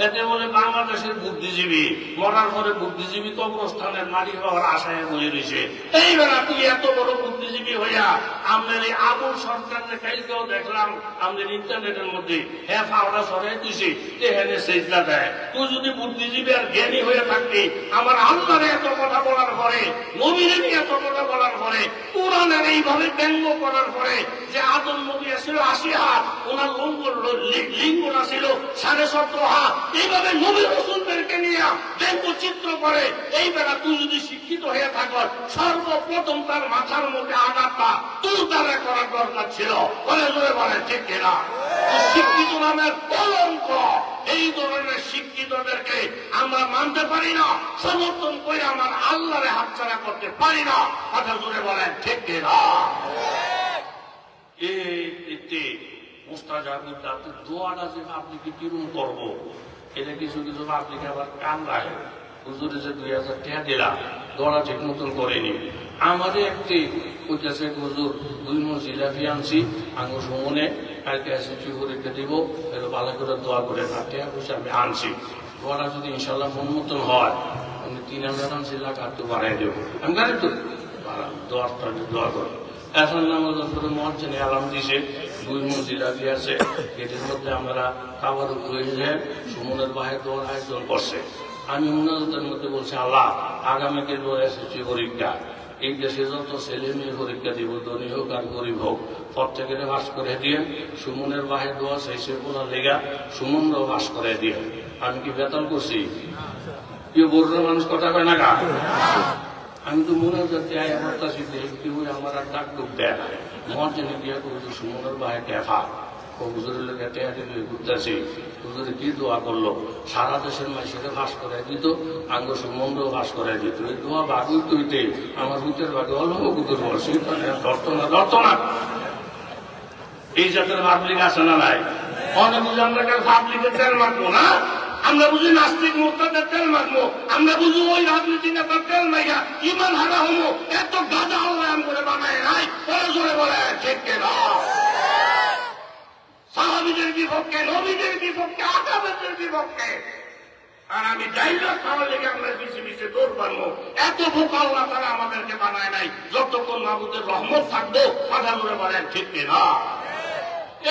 এতে বলে বাংলাদেশের বুদ্ধিজীবী, মরার পরে বুদ্ধিজীবী কবরস্থানের মাটি হওয়ার আশায় বলে রয়েছে। এইবার তুই এত বড় বুদ্ধিজীবী হইয়া আমাদের এই আবুল সরকারের কালকেও দেখলাম আমাদের ইন্টারনেটের মধ্যে, হ্যাঁ ফাওড়া সরাই দিছে, এখানে সেজদা দেয়। তুই যদি বুদ্ধিজীবী আর জ্ঞানী হয়ে থাকবি, আমার আল্লাহরে এত কথা বলার পরে, নবীরে নিয়ে এত কথা বলার পরে, কোরআনের এইভাবে ব্যঙ্গ করার পরে, যে আদম নবী ছিল 80 হাত, ওনার লিঙ্গটা ছিল 17.5 হাত, এইভাবে নবী রাসূলদেরকে নিয়ে ব্যঙ্গ চিত্র করে। এই বেলা তুই যদি শিক্ষিত হয়ে থাকো, সর্বপ্রথম তার মাথার মধ্যে আঘাতটা তুই তারা করার দরকার ছিল। বলে বলে ঠিক কিনা? শিক্ষিত নামের কলঙ্ক। এই ধরনের শিক্ষিতদেরকে আমরা মানতে পারি না, সমর্থন করে আমার আল্লাহরে হাতছাড়া করতে পারি না। কথা জোরে বলেন ঠিক কিনা? দোয়াটা যে আপনি কি কিরম করবো, এটা কিছু কিছু আপনি আবার কান রাখে। হুজুরে যে 2,000 টাকা দিলাম, দোয়াটা ঠিক মতন করেনি। আমাদের একটি কইতেছে হুজুর 2 মণ জিলাপি আনছি, আঙুর সমনে কালকে এসে পরীক্ষা দিব, এটা ভালো করে দোয়া করে না, টাকা পয়সা আমি আনছি। দোয়াটা যদি ইনশাল্লাহ মন মতন হয়, আমি 3,000 আনছি, লাখ আর তো বাড়াই দেবো। আমি গাড়ি তো দোয়াটা দোয়া করো। এখন নামাজের পরে মহাজনে আলাম দিছে, 2 মণ জিলাপি আছে, এটির মধ্যে আমরা খাবার হয়েছে। সুমনের বাহের দোয়ার আয়োজন করছে। আমি মুনাজাতের মধ্যে বলছি, আল্লাহ আগামীকে এসএসসি পরীক্ষা, এই দেশে যত ছেলে মেয়ে পরীক্ষা দিব, ধনী হোক আর গরিব হোক, প্রত্যেকের বাস করে দিয়ে। সুমনের বাহের দোয়া শেষে বলার লেগা সুমনরাও বাস করে দিয়ে। আমি কি বেতন করছি? কেউ বড় মানুষ কথা কয় না গা? আমি তো মনে হচ্ছে আমার আর ডাক ডুব দেয় না। মহাজনে গিয়া করছি সুমনের বাহে টেফা, হুজুরের লেগে টেয়া দিলে ঘুরতেছি। হুজুরে কি দোয়া করলো, সারা দেশের মাইসিকে বাস করাই দিত, আঙ্গ সুমনরাও বাস করাই দিত। এই দোয়া বাগুই তৈতে আমার হুতের বাগে অল্প কুতুর বলছি, ধরত না। এই জাতের পাবলিক আছে না নাই? অনেক আমরা পাবলিকের তেল মারবো না, আমরা বুঝি নাস্তিক মুক্তাদের তেল মারবো, আমরা বুঝি ওই রাজনীতি নেতার তেল মাইয়া ইমান হারা হবো। এত গাদা আল্লাহ করে বানায় নাই, পরে জোরে বলে ঠিক না। সাহাবীদের বিপক্ষে, নবীদের বিপক্ষে, আকাবেদের বিপক্ষে। আর আমি ডাইলগ খাওয়ার লেগে আমরা পিছিয়ে পিছিয়ে দৌড় পারবো। এত বোকা আল্লাহ তারা আমাদেরকে বানায় নাই। যতক্ষণ মাহবুদের রহমত থাকবো, কথা বলে বলেন ঠিক না।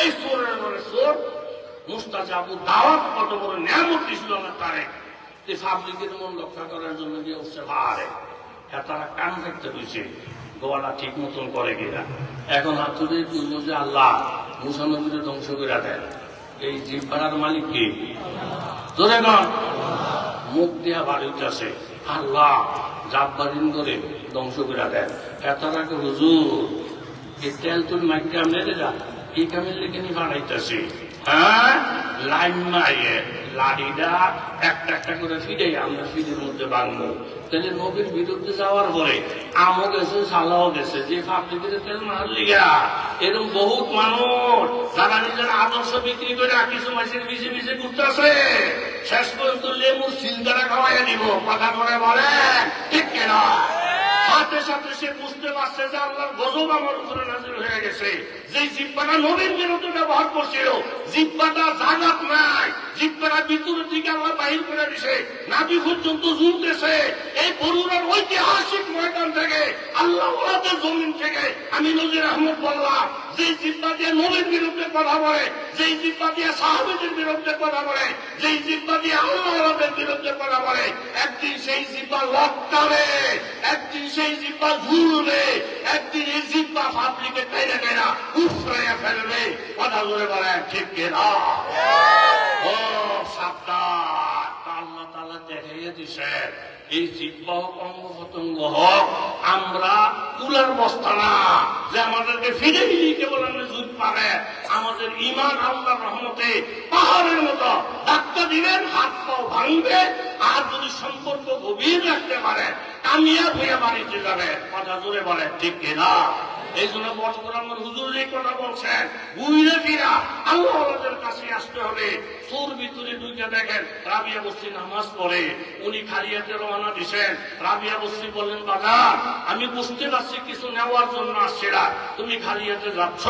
এই সোরের বলে সোর মুস্তাজাবু দাওয়াত কত বড় নিয়ামত দিছিল আমার তারে। এই পাবলিকের মন রক্ষা করার জন্য গিয়ে উঠছে ভারে। তারা কান দেখতে হয়েছে গোয়াটা ঠিক মতন করে কিনা। এখন হাতুরে বলবো যে আল্লাহ মুসা নবীকে ধ্বংস করে দেন। এই জিব্বাটার মালিক কি? জোরে গান মুখ দিয়া বাড়ি উঠেছে আল্লাহ জাব্বারিন করে ধ্বংস করে দেন। এতটাকে হুজুর এই তেল তুল মাইকে মেরে যা এই কামের লেগে নি বাড়াইতেছি। হ্যাঁ লাইন মাইয়ে লাড়িটা একটা একটা করে ফিরে আমরা ফিরের মধ্যে বাঁধবো। তাহলে নবীর বিরুদ্ধে যাওয়ার পরে আমও গেছে সালাও গেছে যে পাবলিকের তেল মার লিগা। এরকম বহুত মানুষ যারা নিজের আদর্শ বিক্রি করে কিছু মাসের মিশে মিশে ঘুরতেছে। শেষ পর্যন্ত লেবুর সিলদারা খাওয়াইয়া দিব। কথা করে বলেন ঠিক কিনা? সাথে সাথে সে বুঝতে পারছে যে আল্লাহর গজব আমার উপরে নাযিল হয়ে গেছে। যে জিব্বাটা নবীর বিরুদ্ধে ব্যবহার করছিল, জিব্বাটা জাগাত নাই, জিব্বাটা ভিতরের দিকে আল্লাহ বাহির করে দিছে, নাভি পর্যন্ত ঝুলতেছে। এই বরুণার ঐতিহাসিক ময়দান থেকে, আল্লাহ ওয়ালাদের জমিন থেকে আমি নজির আহমদ বললাম, যে জিব্বা দিয়ে নবীর বিরুদ্ধে কথা বলে, যেই জিব্বা দিয়ে সাহাবীদের বিরুদ্ধে কথা বলে, যেই জিব্বা দিয়ে আল্লাহ ওয়ালাদের বিরুদ্ধে কথা বলে, একদিন সেই জিব্বা লটকাবে, একদিন সেই জিব্বা ঝুলবে, একদিন এই জিব্বা পাবলিকে টাইনা টাইনা উফরাইয়া ফেলবে। কথা বলে বলেন ঠিক কিনা? ও সাবধান, আল্লাহ তাআলা দেখাইয়া দিছেন এই জিব্বা হোক অঙ্গ পতঙ্গ হোক আমরা তুলার বস্তা না যে আমাদেরকে ফিরে ফিরে কেবল আমরা জুত পারে। আমাদের ইমান আল্লাহর রহমতে পাহাড়ের মতো ধাক্কা দিবেন, হাত পাও ভাঙবে। আর যদি সম্পর্ক গভীর রাখতে পারে কামিয়াব হয়ে বাড়িতে যাবে। কথা জোরে বলে ঠিক কিনা? এই জন্য বড় আমার হুজুর এই কথা বলছেন, বুঝলে ফিরা আল্লাহ ওয়ালাদের কাছে আসতে হবে। সোর ভিতরে দুইটা দেখেন, রাবিয়া বস্তি নামাজ পড়ে, উনি খালিয়াতে রওনা দিছেন। রাবিয়া বস্তি বললেন বাজার আমি বুঝতে পারছি কিছু নেওয়ার জন্য আসছিলা, তুমি খালিয়াতে যাচ্ছ,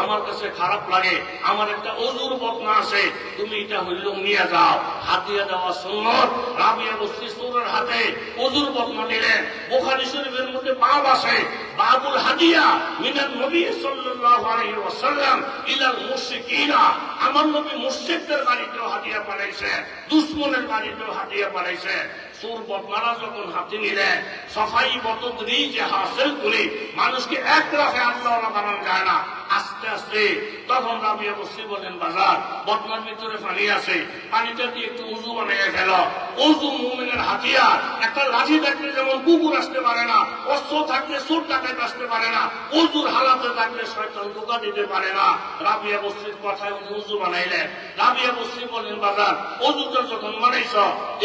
আমার কাছে খারাপ লাগে, আমার একটা অজুর বদনা আছে, তুমি এটা হইল নিয়ে যাও। হাতিয়া দেওয়া সুন্নত। রাবিয়া বস্তি সোরের হাতে অজুর বদনা দিলেন। বুখারী শরীফের মধ্যে বাব আছে, বাবুল হাদিয়া মিনান নবী সাল্লাল্লাহু আলাইহি ওয়াসাল্লাম ইলাল মুশরিকিনা। আমার নবী মুশরিকদের বাড়িতেও হাদিয়া পাঠাইছে, দুশমনের বাড়িতেও হাদিয়া পাঠাইছে। সুর বদমারা যখন হাতে নিলেন, সফাই বতদ্রি যে হাসিল করে মানুষকে এক রাখে আল্লাহ বানানো যায় না, আস্তে আস্তে। তখন রাবিয়া বস্তি বলেন বাজার বদনার ভিতরে পানি আছে, পানিটা দিয়ে একটু উজু বানিয়ে ফেল। উজু মুমিনের হাতিয়ার। একটা লাঠি থাকলে যেমন কুকুর আসতে পারে না, অস্ত্র থাকলে চোর ডাকাত আসতে পারে না, উজুর হালাতে থাকলে শয়তান ধোঁকা দিতে পারে না। রাবিয়া বস্তির কথায় উজু বানাইলেন। রাবিয়া বস্তি বলেন বাজার উজুটা যখন বানাইছ,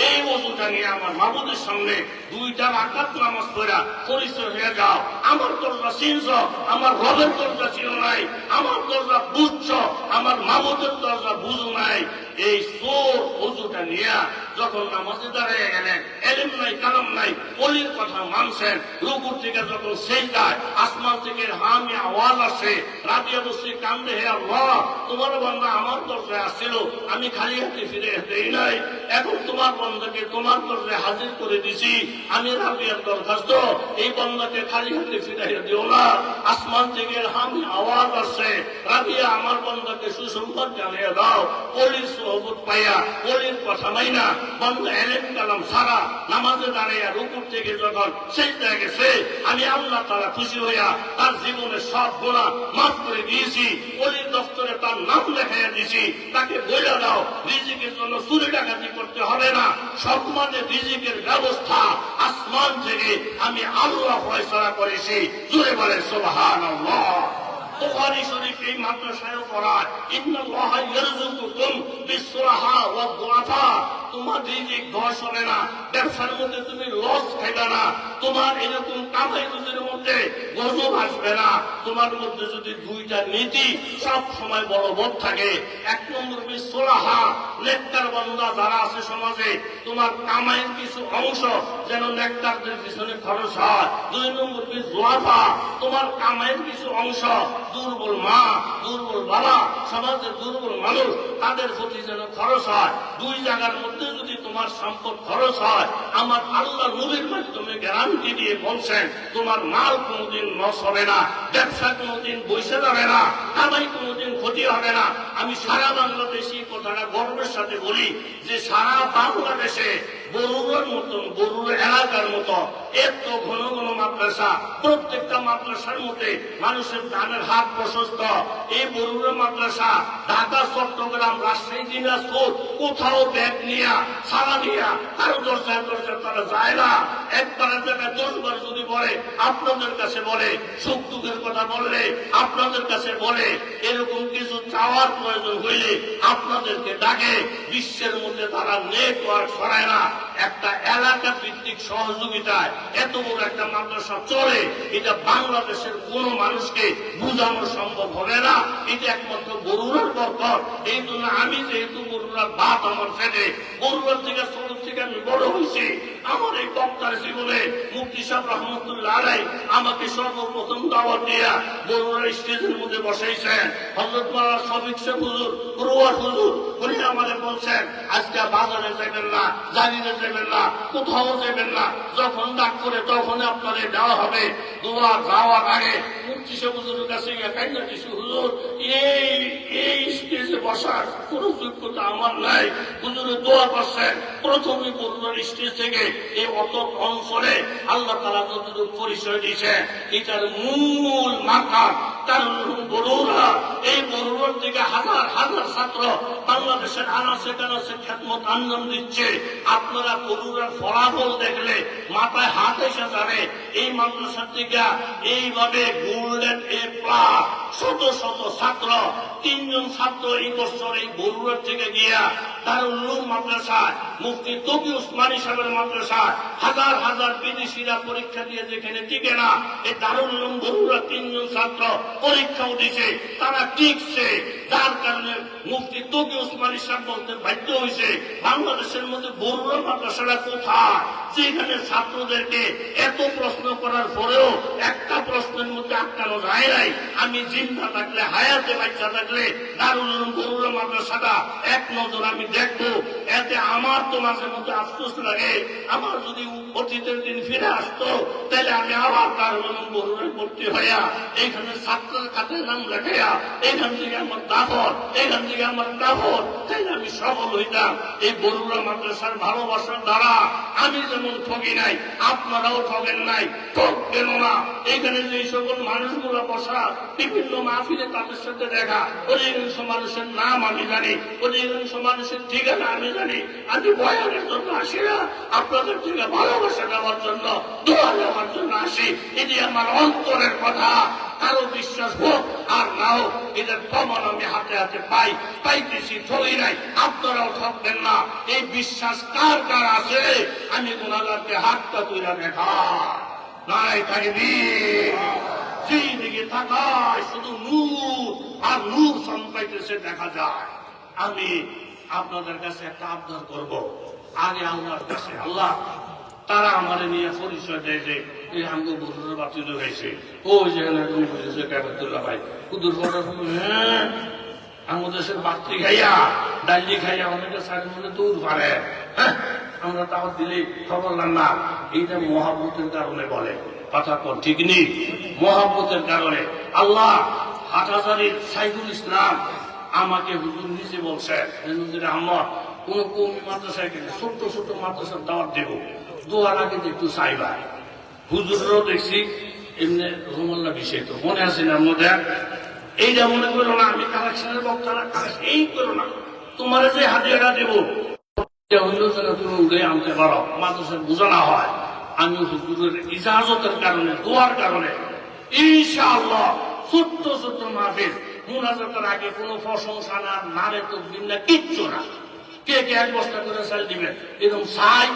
এই উজুটা নিয়ে আমার মাবুদের সামনে দুইটা রাকাত নামাজ পড়া পরিচয় হয়ে যাও। আমার দরজা চিনছ, আমার রবের দরজা ছিল নাই, আমার দরজা বুঝছ, আমার মাবুদের দরজা বুঝো নাই। এই সোর উজুটা নিয়ে যখন নামাজে দাঁড়িয়ে গেলেন, এলেম নাই কালাম নাই, অলির কথা মানছেন। রুকুর থেকে যখন সেজদায় আসমান থেকে হামি আওয়াজ আসে, রাবিয়া বস্তি কান্দে, হে আল্লাহ তোমার বান্দা আমার দরজায় আসছিল, আমি খালি হাতে ফিরে দেই নাই, এখন তোমার বান্দাকে তোমার দরজায় হাজির করে দিছি। আমি রাবিয়ার দরখাস্ত, এই বান্দাকে খালি হাতে ফিরাইয়া দিও না। আসমান থেকে হামি আওয়াজ আসছে, রাবিয়া আমার বান্দাকে সুসংবাদ জানিয়ে দাও। অলির সোহবত পাইয়া, অলির কথা মাইনা বান্দা এলেম কালাম সারা নামাজে দাঁড়াইয়া রুকুর থেকে যখন সেজদায় গেছে, আমি আল্লাহ তাআলা খুশি হইয়া তার জীবনের সব গুনাহ মাফ করে দিয়েছি। অলির দফতরে তার নাম লেখাইয়া দিয়েছি। তাকে বলে দাও রিজিকের জন্য চুরি ডাকাতি করতে হবে না, সম্মানের রিজিকের ব্যবস্থা আসমান থেকে আমি আল্লাহ ফয়সালা করেছি। জোরে বলে সুবহানাল্লাহ। বুখারী শরীফ এই মাদ্রাসায় পড়ায়, ইন্নাল্লাহা ইয়ারযুকুকুম বিসরাহা ওয়া দুআফা। তোমার রিজিক ধস হবে না, ব্যবসার মধ্যে তুমি লস খাইবে না, তোমার এরকম কামাই রুজির মধ্যে গজব আসবে না। তোমার মধ্যে যদি দুইটা নীতি সব সময় বলবৎ থাকে, এক নম্বর বিসরাহা, নেককার বান্দা যারা আছে সমাজে, তোমার কামাইয়ের কিছু অংশ যেন নেককারদের পিছনে খরচ হয়। 2 নম্বর কি জোয়াফা, তোমার কামাইয়ের কিছু অংশ দুর্বল মা, দুর্বল বাবা, সমাজের দুর্বল মানুষ তাদের প্রতি যেন খরচ হয়। 2 জায়গার মধ্যে যদি তোমার সম্পদ খরচ হয়, আমার আল্লাহ নবীর মাধ্যমে গ্যারান্টি দিয়ে বলছেন তোমার মাল কোনোদিন লস হবে না, ব্যবসা কোনোদিন বসে যাবে না, কামাই কোনোদিন ক্ষতি হবে না। আমি সারা বাংলাদেশি কথাটা গর্বের সাথে বলি যে সারা বাংলাদেশে বরুড়ার মতন, বরুড়া এলাকার মতো এত ঘন ঘন মাদ্রাসা, প্রত্যেকটা মাদ্রাসার মধ্যে মানুষের দানের হাত প্রশস্ত। এই বরুড়া মাদ্রাসা ঢাকা, চট্টগ্রাম, রাজশাহী, দিনাজপুর কোথাও ব্যাগ নিয়া সারা নিয়া কারো দরজায় দরজায় তারা যায় না। একবারের জায়গায় 10 বার যদি বলে, আপনাদের কাছে বলে, সুখ দুঃখের কথা বললে আপনাদের কাছে বলে, এরকম কিছু চাওয়ার প্রয়োজন হইলে আপনাদেরকে ডাকে। বিশ্বের মধ্যে তারা নেটওয়ার্ক ছড়ায় না, একটা এলাকা ভিত্তিক সহযোগিতায় এত বড় একটা মাদ্রাসা চলে, এটা বাংলাদেশের কোন মানুষকে বোঝানো সম্ভব হবে না। এটা একমাত্র বরুড়ার বরকত। এই জন্য আমি যেহেতু বরুড়ার বাপ আমার ফেটে, বরুড়ার থেকে ছোট থেকে আমি বড় হয়েছি, আমার এই বক্তার জীবনে মুফতি সাহেব রহমতুল্লাহ আলাইহি আমাকে সর্বপ্রথম দাওয়াত দিয়া বরুড়ার স্টেজের মধ্যে বসাইছেন। হযরত মাওলানা শফিক সাহেব হুজুর, রুয়ার হুজুর, উনি আমাদের বলছেন আজকে বাজারে যাবেন না, জারিরে যাবেন না, কোথাও যাবেন না, যখন ডাক করে তখন আপনাদের দেওয়া হবে। দোয়া যাওয়ার আগে মুফতি সাহেব হুজুরের কাছে গিয়ে কাইন্না দিছি, হুজুর এই স্টেজে বসার কোন যোগ্যতা আমার নাই। হুজুরে দোয়া করছেন প্রথমে বরুড়ার স্টেজ থেকে এই অত অঞ্চলে আল্লাহ তাআলা যতটুকু পরিচয় দিয়েছে, এটার মূল মাথা তার বরুড়া। এই বরুড়ার দিকে হাজার হাজার ছাত্র বাংলাদেশের আনাচে কানাচে খেদমত আঞ্জাম দিচ্ছে। আপনারা বরুড়ার ফলাফল দেখলে মাথায় হাত এসে যাবে। এই মাদ্রাসার দিকে এইভাবে গোল্ডেন এ প্লাস শত শত ছাত্র, 3 জন ছাত্র এই বছর এই বরুড়ার থেকে গিয়া দারুল উলুম মাদ্রাসায়, মুফতি তকি উসমানী সাহেবের মাদ্রাসায় হাজার হাজার বিদেশিরা পরীক্ষা দিয়ে যেখানে টিকে না, এই দারুল উলুম বরুড়া 3 জন ছাত্র পরীক্ষাও দিছে, তারা টিকছে। যার কারণে মুফতি তকি উসমানী সাহেব বলতে বাধ্য হয়েছে বাংলাদেশের মধ্যে বরুড়া মাদ্রাসাটা কোথায়, যেখানে ছাত্রদেরকে এত প্রশ্ন করার পরেও একটা প্রশ্নের মধ্যে আটকানো যায় নাই। আমি জিন্দা থাকলে, হায়াতে বাচ্চা থাকলে দারুল উলুম বরুড়া মাদ্রাসাটা এক নজর আমি দেখবো। এতে আমার তো মাঝে মধ্যে আফসোস লাগে, আমার যদি অতীতের দিন ফিরে আসতো তাহলে আমি আবার দারুল উলুম বরুড়ায় ভর্তি হইয়া এইখানে ছাত্রের কাছে নাম লেখাইয়া এইখান থেকে আমার দাফর, এইখান থেকে আমার দাফর, তাইলে আমি সফল হইতাম। এই বরুড়া মাদ্রাসার ভালোবাসার দ্বারা আমি যেমন ঠকি নাই, আপনারাও ঠকেন নাই, ঠকবেন না। এখানে যে সকল মানুষগুলো বসা, বিভিন্ন মাহফিলে তাদের সাথে দেখা, অধিকাংশ মানুষের নাম আমি জানি, অধিকাংশ মানুষের ঠিকানা আমি জানি। আমি বয়ানের জন্য আসি না, আপনাদের থেকে ভালোবাসা দেওয়ার জন্য, দোয়া দেওয়ার জন্য আসি। এটি আমার অন্তরের কথা। কারো বিশ্বাস হোক আর না হোক, এদের প্রমাণ আমি হাতে হাতে পাইতেছি, ঠকি নাই। আপনারাও ঠকবেন না। এই বিশ্বাস কার কার আছে আমি গুনাহগারকে হাতটা তুলে দেখা নাই তাকবীর। সেই দিকে তাকায় শুধু নূর আর নূর সম্পাইতেছে দেখা যায়। আমি আপনাদের কাছে একটা আবদার করব, আগে আল্লাহর কাছে, আল্লাহ তারা আমার নিয়ে পরিচয় দেয় যে এই আমগো বরুড়ার বাতি হয়েছে, ওই যেখানে তুমি বুঝেছে কাবাতুল্লাহ ভাই কুদুর বড়, হ্যাঁ আমাদের দেশের বাতি খাইয়া ডাইলি খাইয়া অনেকে সাইডের মধ্যে দূর পারে, হ্যাঁ আমরা তাও দিলে খবর না। এইটা মহাব্বতের কারণে বলে, কথা কর ঠিক নেই, মহাব্বতের কারণে। আল্লাহ হাটহাজারীর সাইদুল ইসলাম আমাকে হুজুর নিজে বলছে, আহমদ কোন কৌমি মাদ্রাসায় গেলে ছোট্ট ছোট্ট মাদ্রাসার দাওয়াত দেব, দোয়ার আগে একটু চাইবা। হুজুরও দেখছি এমনি রোমাল্লা বিষয় তো মনে আছে না মধ্যে, এইটা মনে করো না আমি কালেকশনের বক্তারা এই করো না, তোমার যে হাতিয়ারা দেব অন্য জায়গায় তুমি উড়ে আনতে পারো, মাদ্রাসার বোঝানো হয়। আমি হুজুরের ইজাজতের কারণে, দোয়ার কারণে ইনশাআল্লাহ ছোট্ট ছোট্ট মাহফিল মুনাজাতের আগে কোনো প্রশংসা না, নারে তকবীর না, কিচ্ছু না। কে কে 1 বস্তা করে চাল দিবেন, এরকম চাই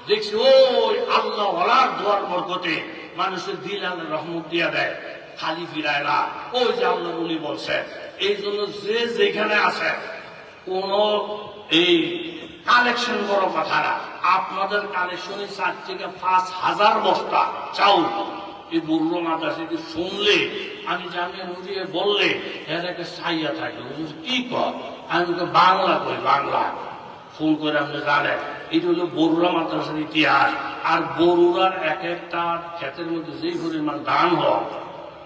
দেখছি ওই আল্লাহ ওয়ালার দোয়ার বরকতে মানুষের দিল আল্লাহ রহমত দিয়া দেয়, খালি ফিরায় না। ওই যে আল্লাহ বলি বলছে, এই জন্য যে যেখানে আছে কোন এই কালেকশন বড় কথা না, আপনাদের কালেকশনে 4 থেকে 5,000 বস্তা চাউল এই বুড়ো মাদ্রাসাকে শুনলে, আমি জামিয়া নদীকে বললে এর একটা ছাইয়া থাকে, কি কর আমি তো বাংলা কই, বাংলা ফোন করে আপনি জানেন এটা হলো বরুড়া মাদ্রাসার ইতিহাস। আর বরুড়ার এক একটা ক্ষেতের মধ্যে যেই পরিমাণ ধান হয়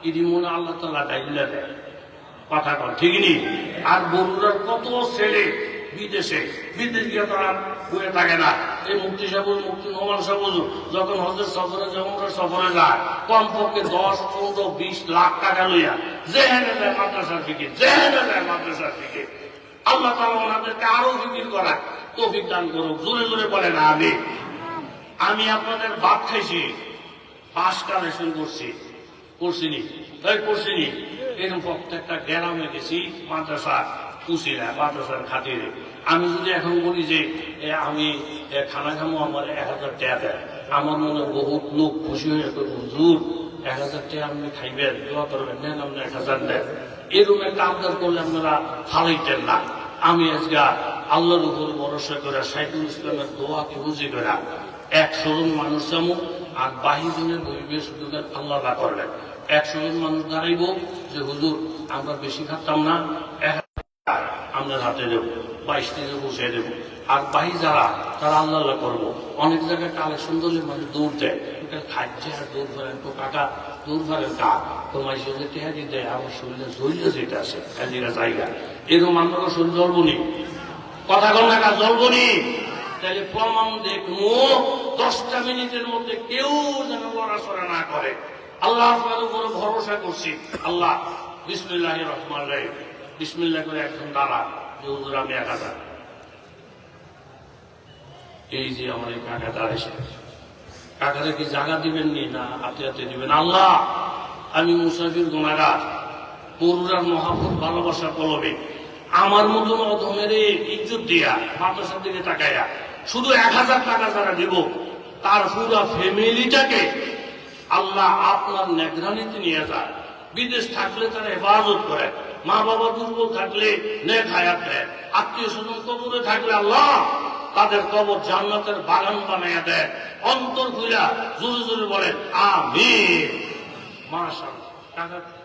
এটি মনে আল্লাহ তাআলা ডাইলা দেয়, কথা কন ঠিক নি। আর বরুড়ার কত ছেলে বিদেশে, বিদেশ গিয়ে তারা হয়ে থাকে না। এই মুফতি সাহেব, মুফতি নোমান সাহেব যখন হজের সফরে সফরে যায় কমপক্ষে 10, 15, 20 লাখ টাকা লইয়া যেখানে যায় মাদ্রাসার দিকে, যেখানে যায় মাদ্রাসার দিকে। আল্লাহ তাআলা ওনাদেরকে আরো ফিকির করা তৌফিক দান করুক। জোরে জোরে বলে না আমি আপনাদের ভাত খাইছি, পাঁচ কালেকশন করছিনি এরকম প্রত্যেকটা গ্রামে গেছি মাদ্রাসা পুষিরা, মাদ্রাসার খাতিরে। আমি যদি এখন বলি যে আমি খানা খামো, আমার 1000 টাকা দেয়, আমার মনে বহুত লোক খুশি হয়ে হুজুর 1000 টাকা আপনি খাইবেন, দোয়া করবেন, নেন আপনি 1000 দেন। এরকম একটা আবদার করলে আপনারা ফালাইতেন না। আমি আজকে আল্লাহর উপর ভরসা করে সাইফুল ইসলামের দোয়াকে বুঝি করে 100 জন মানুষ যেমন আর 22 জনের পরিবেশ আল্লাহ না করলেন। 100 জন মানুষ দাঁড়াইব যে হুজুর আমরা বেশি খাতাম না, আপনার হাতে দেবো, 22 দিনে বসে দেবো। আর বাহি যারা তারা আল্লাহ করবো। অনেক জায়গায় কালেকশন ধরলে মানে দৌড় দেয়, খাচ্ছে আর দৌড় ফেলেন, তো কাকা দৌড় ফেলেন কা তোমার সঙ্গে টেহারি দেয়, আমার শরীরে জড়িয়ে যেটা আছে এদিকে জায়গা এরকম আমরা শরীর জ্বলবনি, কথা কন না জ্বলবনি। তাহলে প্রমাণ দেখবো 10টা মিনিটের মধ্যে কেউ যেন লড়াচড়া না করে। আল্লাহ আপনার উপরে ভরসা করছি। আল্লাহ বিসমিল্লাহির রহমানির রহিম, বিসমিল্লাহ করে একজন দাঁড়া যে হুজুর আমি 1000। এই যে আমার এই কাকা দাঁড়াইছে, কাকারে কি জায়গা দিবেন নি না হাতে হাতে দিবেন? আল্লাহ আমি মুসাফির গুনাহগার, বরুড়ার মহাপুর ভালোবাসা কলবে আমার মতন অধমের ইজ্জত দিয়া মাদ্রাসার দিকে তাকাইয়া শুধু 1000 টাকা যারা দিব তার পুরো ফ্যামিলিটাকে আল্লাহ আপনার নেগরানিতে নিয়ে যায়। বিদেশ থাকলে তারা হেফাজত করে, মা বাবা দুর্বল থাকলে নেক হায়াত দেয়, আত্মীয় স্বজন কবরে থাকলে আল্লাহ তাদের কবর জান্নাতের বাগান বানাইয়া দেয়। অন্তর খুলা জোরে জোরে বলেন আমিন। মাশাআল্লাহ।